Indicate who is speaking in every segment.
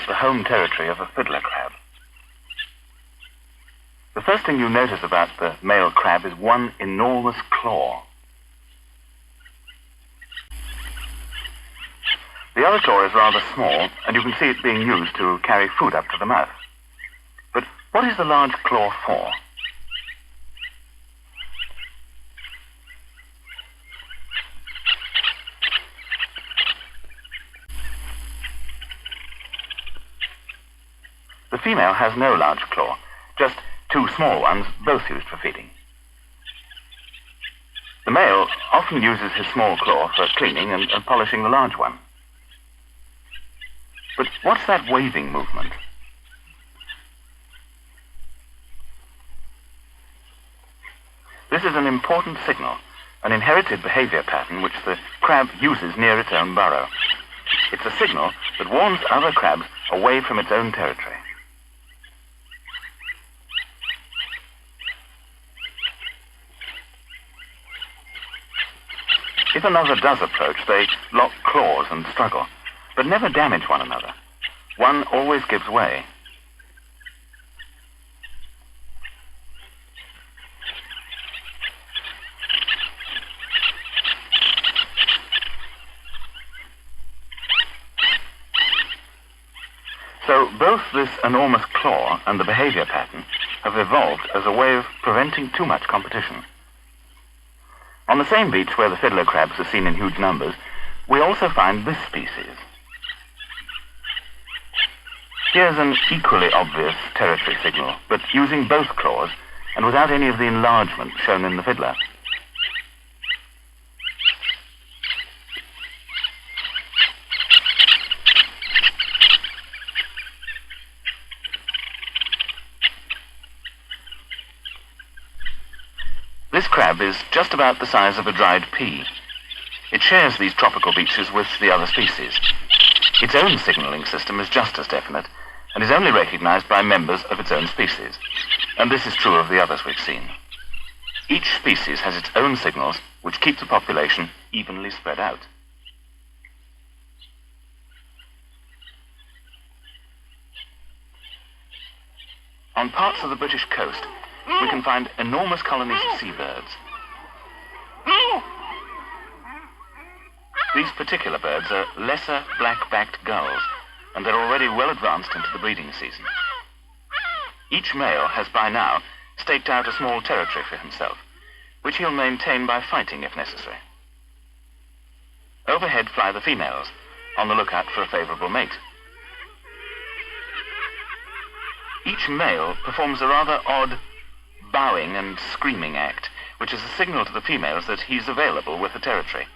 Speaker 1: the home territory of a fiddler crab. The first thing you notice about the male crab is one enormous claw. The other claw is rather small, and you can see it being used to carry food up to the mouth. But what is the large claw for? The female has no large claw, just two small ones, both used for feeding. The male often uses his small claw for cleaning and polishing the large one. But what's that waving movement? This is an important signal, an inherited behavior pattern which the crab uses near its own burrow. It's a signal that warns other crabs away from its own territory. If another does approach, they lock claws and struggle, but never damage one another. One always gives way. So both this enormous claw and the behavior pattern have evolved as a way of preventing too much competition. On the same beach where the fiddler crabs are seen in huge numbers, we also find this species. Here's an equally obvious territory signal, but using both claws and without any of the enlargement shown in the fiddler. This crab is just about the size of a dried pea. It shares these tropical beaches with the other species. Its own signaling system is just as definite and is only recognized by members of its own species. And this is true of the others we've seen. Each species has its own signals which keep the population evenly spread out. On parts of the British coast, we can find enormous colonies of seabirds. These particular birds are lesser black-backed gulls, and they're already well advanced into the breeding season. Each male has by now staked out a small territory for himself, which he'll maintain by fighting if necessary. Overhead fly the females, on the lookout for a favorable mate. Each male performs a rather odd bowing and screaming act, which is a signal to the females that he's available with the territory,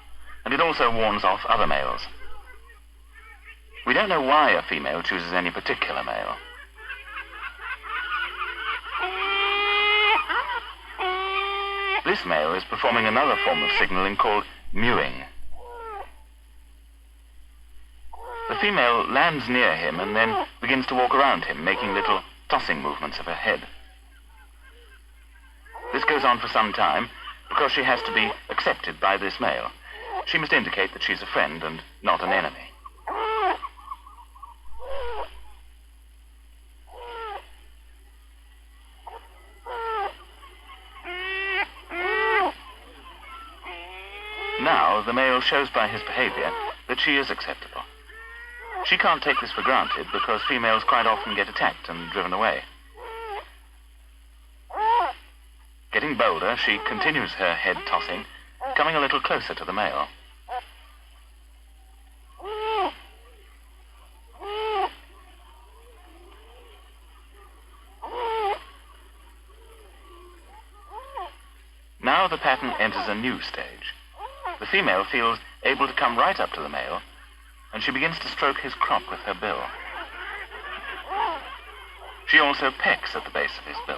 Speaker 1: and it also warns off other males. We don't know why a female chooses any particular male. This male is performing another form of signaling called mewing. The female lands near him and then begins to walk around him, making little tossing movements of her head. This goes on for some time because she has to be accepted by this male. She must indicate that she's a friend and not an enemy. Now, the male shows by his behavior that she is acceptable. She can't take this for granted because females quite often get attacked and driven away. Getting bolder, she continues her head tossing, coming a little closer to the male. Now the pattern enters a new stage. The female feels able to come right up to the male, and she begins to stroke his crop with her bill. She also pecks at the base of his bill.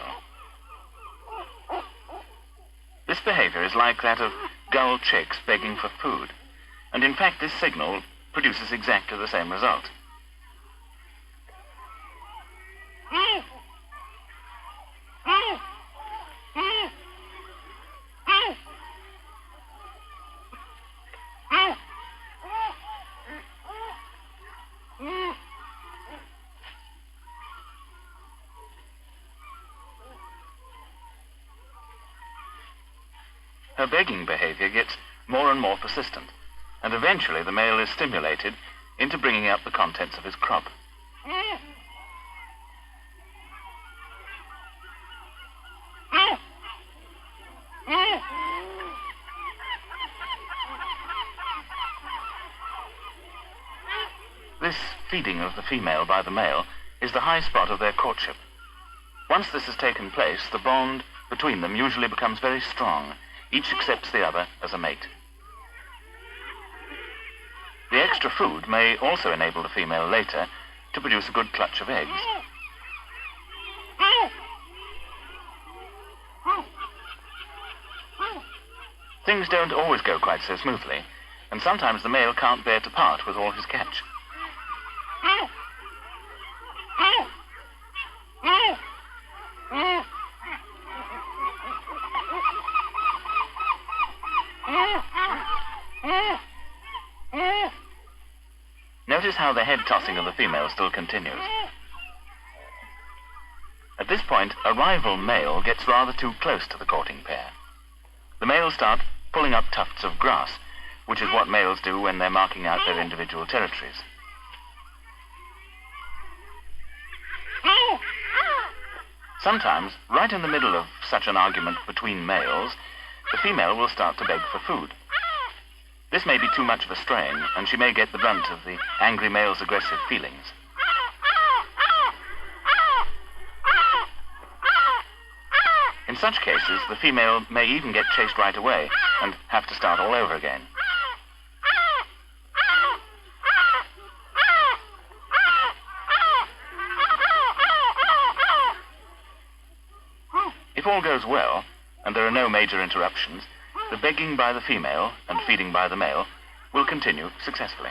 Speaker 1: This behavior is like that of gull chicks begging for food, and in fact this signal produces exactly the same result. her begging behavior gets more and more persistent, and eventually the male is stimulated into bringing out the contents of his crop. This feeding of the female by the male is the high spot of their courtship. Once this has taken place, the bond between them usually becomes very strong. Each accepts the other as a mate. The extra food may also enable the female later to produce a good clutch of eggs. Things don't always go quite so smoothly, and sometimes the male can't bear to part with all his catch. Notice how the head tossing of the female still continues. At this point, a rival male gets rather too close to the courting pair. The males start pulling up tufts of grass, which is what males do when they're marking out their individual territories. Sometimes, right in the middle of such an argument between males, the female will start to beg for food. This may be too much of a strain, and she may get the brunt of the angry male's aggressive feelings. In such cases, the female may even get chased right away and have to start all over again. If all goes well, and there are no major interruptions, the begging by the female and feeding by the male will continue successfully.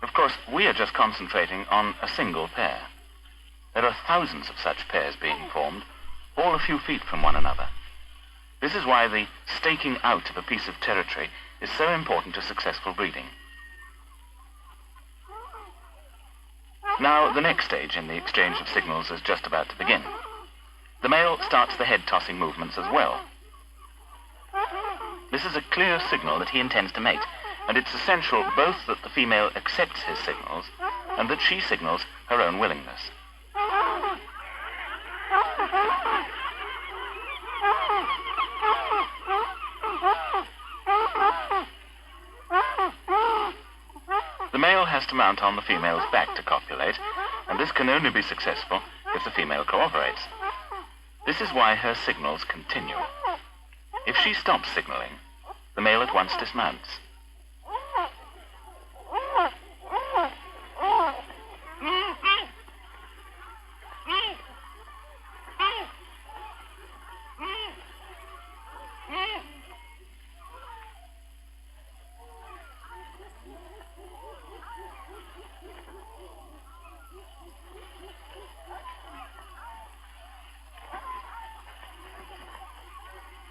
Speaker 1: Of course, we are just concentrating on a single pair. There are thousands of such pairs being formed, all a few feet from one another. This is why the staking out of a piece of territory is so important to successful breeding. Now, the next stage in the exchange of signals is just about to begin. The male starts the head-tossing movements as well. This is a clear signal that he intends to mate, and it's essential both that the female accepts his signals and that she signals her own willingness. The male has to mount on the female's back to copulate, and this can only be successful if the female cooperates. This is why her signals continue. If she stops signaling, the male at once dismounts.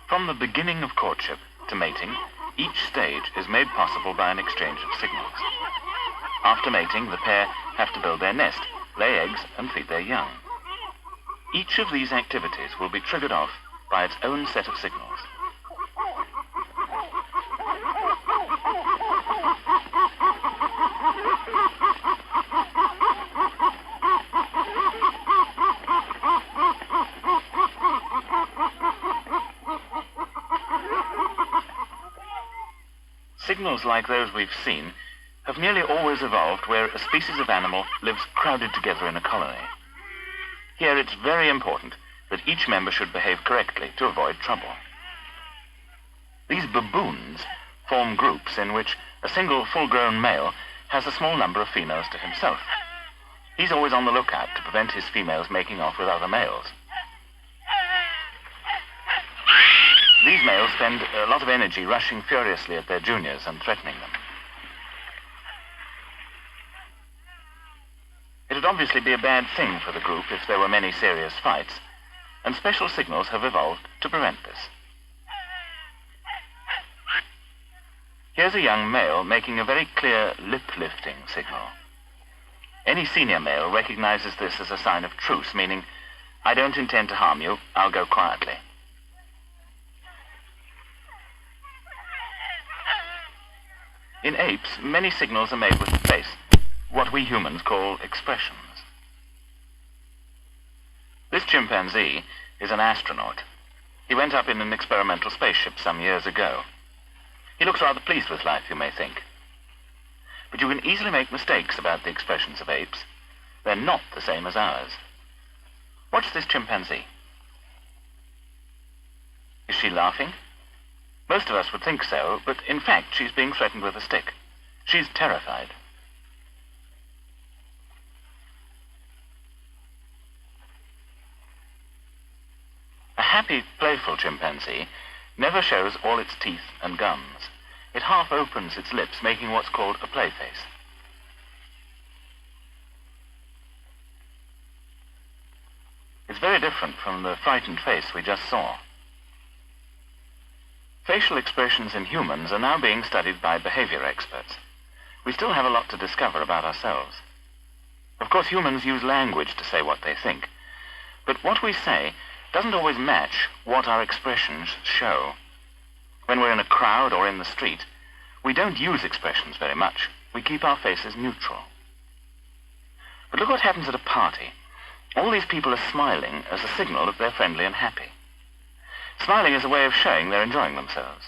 Speaker 1: From the beginning of courtship to mating, each stage is made possible by an exchange of signals. After mating, the pair have to build their nest, lay eggs, and feed their young. Each of these activities will be triggered off by its own set of signals. Signals like those we've seen have nearly always evolved where a species of animal lives crowded together in a colony. Here it's very important that each member should behave correctly to avoid trouble. These baboons form groups in which a single full-grown male has a small number of females to himself. He's always on the lookout to prevent his females making off with other males. These males spend a lot of energy rushing furiously at their juniors and threatening them. It would obviously be a bad thing for the group if there were many serious fights, and special signals have evolved to prevent this. Here's a young male making a very clear lip-lifting signal. Any senior male recognizes this as a sign of truce, meaning, I don't intend to harm you, I'll go quietly. In apes, many signals are made with the face, what we humans call expressions. This chimpanzee is an astronaut. He went up in an experimental spaceship some years ago. He looks rather pleased with life, you may think. But you can easily make mistakes about the expressions of apes. They're not the same as ours. Watch this chimpanzee. Is she laughing? Most of us would think so, but in fact she's being threatened with a stick. She's terrified. A happy, playful chimpanzee never shows all its teeth and gums. It half opens its lips, making what's called a play face. It's very different from the frightened face we just saw. Facial expressions in humans are now being studied by behavior experts. We still have a lot to discover about ourselves. Of course, humans use language to say what they think, but what we say doesn't always match what our expressions show. When we're in a crowd or in the street, we don't use expressions very much. We keep our faces neutral. But look what happens at a party. All these people are smiling as a signal that they're friendly and happy. Smiling is a way of showing they're enjoying themselves.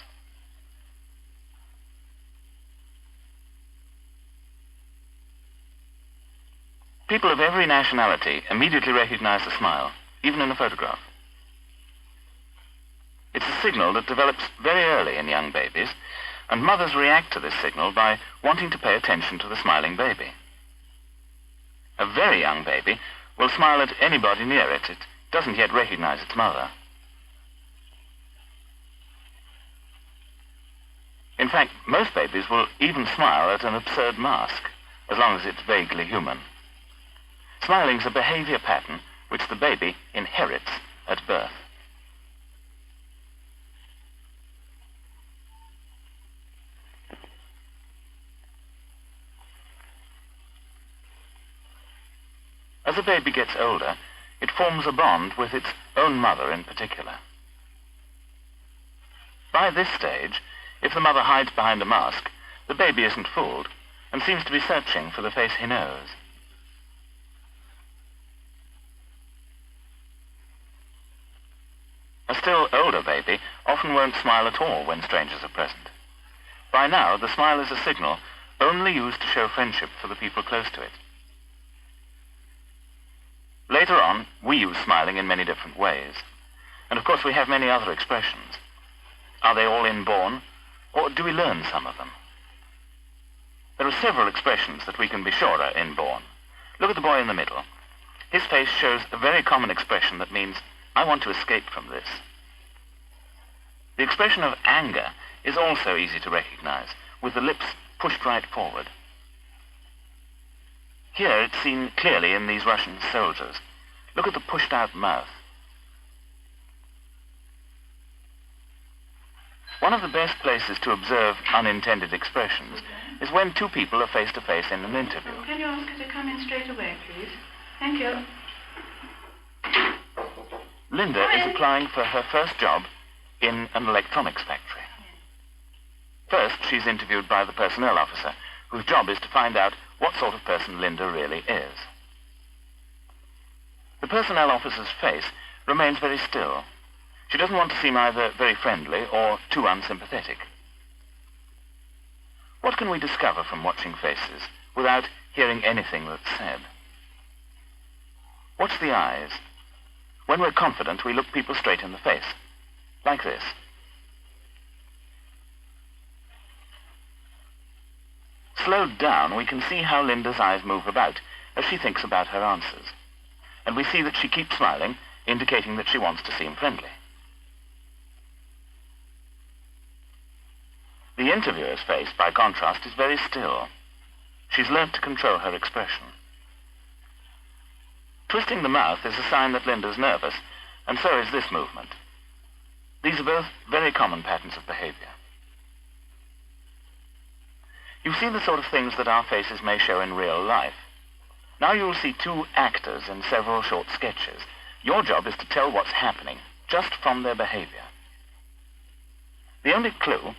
Speaker 1: People of every nationality immediately recognize a smile, even in a photograph. It's a signal that develops very early in young babies, and mothers react to this signal by wanting to pay attention to the smiling baby. A very young baby will smile at anybody near it. It doesn't yet recognize its mother. In fact, most babies will even smile at an absurd mask, as long as it's vaguely human. Smiling's a behavior pattern which the baby inherits at birth. As a baby gets older, it forms a bond with its own mother in particular. By this stage, if the mother hides behind a mask, the baby isn't fooled and seems to be searching for the face he knows. A still older baby often won't smile at all when strangers are present. By now, the smile is a signal only used to show friendship for the people close to it. Later on, we use smiling in many different ways. And of course, we have many other expressions. Are they all inborn, or do we learn some of them? There are several expressions that we can be sure are inborn. Look at the boy in the middle. His face shows a very common expression that means, I want to escape from this. The expression of anger is also easy to recognize, with the lips pushed right forward. Here it's seen clearly in these Russian soldiers. Look at the pushed-out mouth. One of the best places to observe unintended expressions is when two people are face-to-face in an interview.
Speaker 2: Can you ask her to come in straight away, please? Thank you.
Speaker 1: Linda is applying for her first job in an electronics factory. First, she's interviewed by the personnel officer, whose job is to find out what sort of person Linda really is. The personnel officer's face remains very still. She doesn't want to seem either very friendly or too unsympathetic. What can we discover from watching faces without hearing anything that's said? Watch the eyes. When we're confident, we look people straight in the face, like this. Slowed down, we can see how Linda's eyes move about as she thinks about her answers. And we see that she keeps smiling, indicating that she wants to seem friendly. The interviewer's face, by contrast, is very still. She's learnt to control her expression. Twisting the mouth is a sign that Linda's nervous, and so is this movement. These are both very common patterns of behavior. You've seen the sort of things that our faces may show in real life. Now you'll see two actors in several short sketches. Your job is to tell what's happening, just from their behavior. The only clue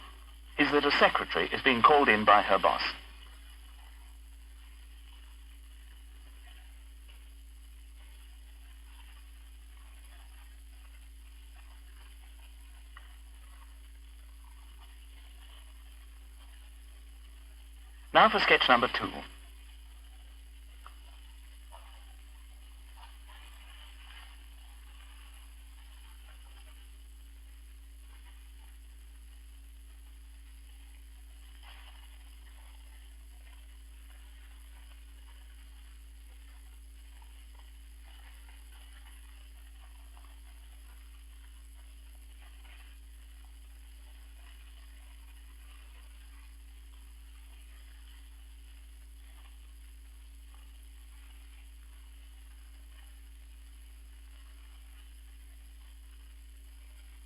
Speaker 1: is that a secretary is being called in by her boss. Now for sketch number 2.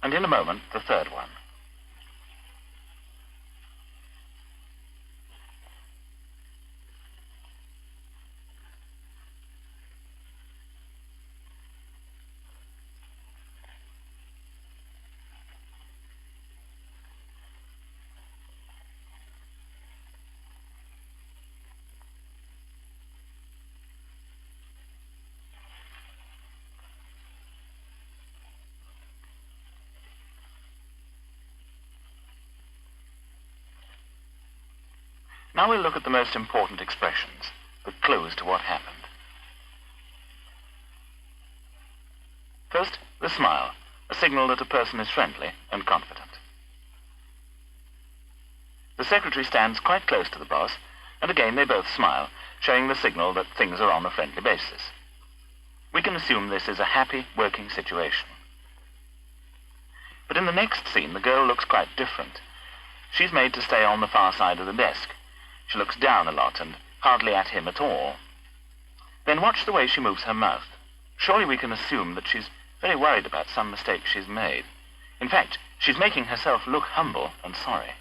Speaker 1: And in a moment, the third one. Now we'll look at the most important expressions, the clues to what happened. First, the smile, a signal that a person is friendly and confident. The secretary stands quite close to the boss, and again they both smile, showing the signal that things are on a friendly basis. We can assume this is a happy working situation. But in the next scene, the girl looks quite different. She's made to stay on the far side of the desk. She looks down a lot and hardly at him at all. Then watch the way she moves her mouth. Surely we can assume that she's very worried about some mistake she's made. In fact, she's making herself look humble and sorry.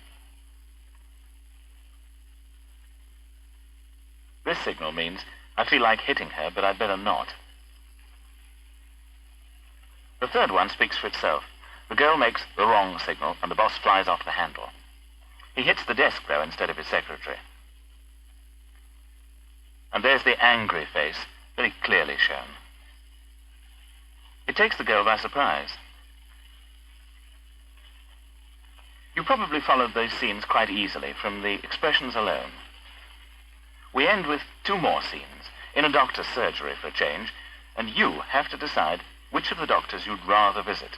Speaker 1: This signal means, I feel like hitting her, but I'd better not. The third one speaks for itself. The girl makes the wrong signal, and the boss flies off the handle. He hits the desk, though, instead of his secretary. And there's the angry face, very clearly shown. It takes the girl by surprise. You probably followed those scenes quite easily from the expressions alone. We end with 2 more scenes, in a doctor's surgery for a change, and you have to decide which of the doctors you'd rather visit.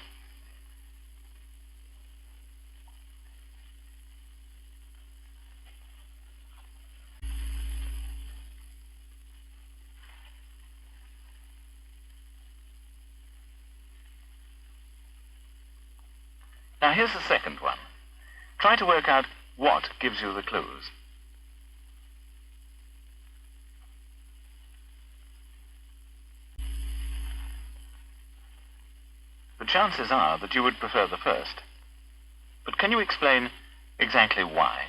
Speaker 1: Now here's the second one. Try to work out what gives you the clues. The chances are that you would prefer the first. But can you explain exactly why?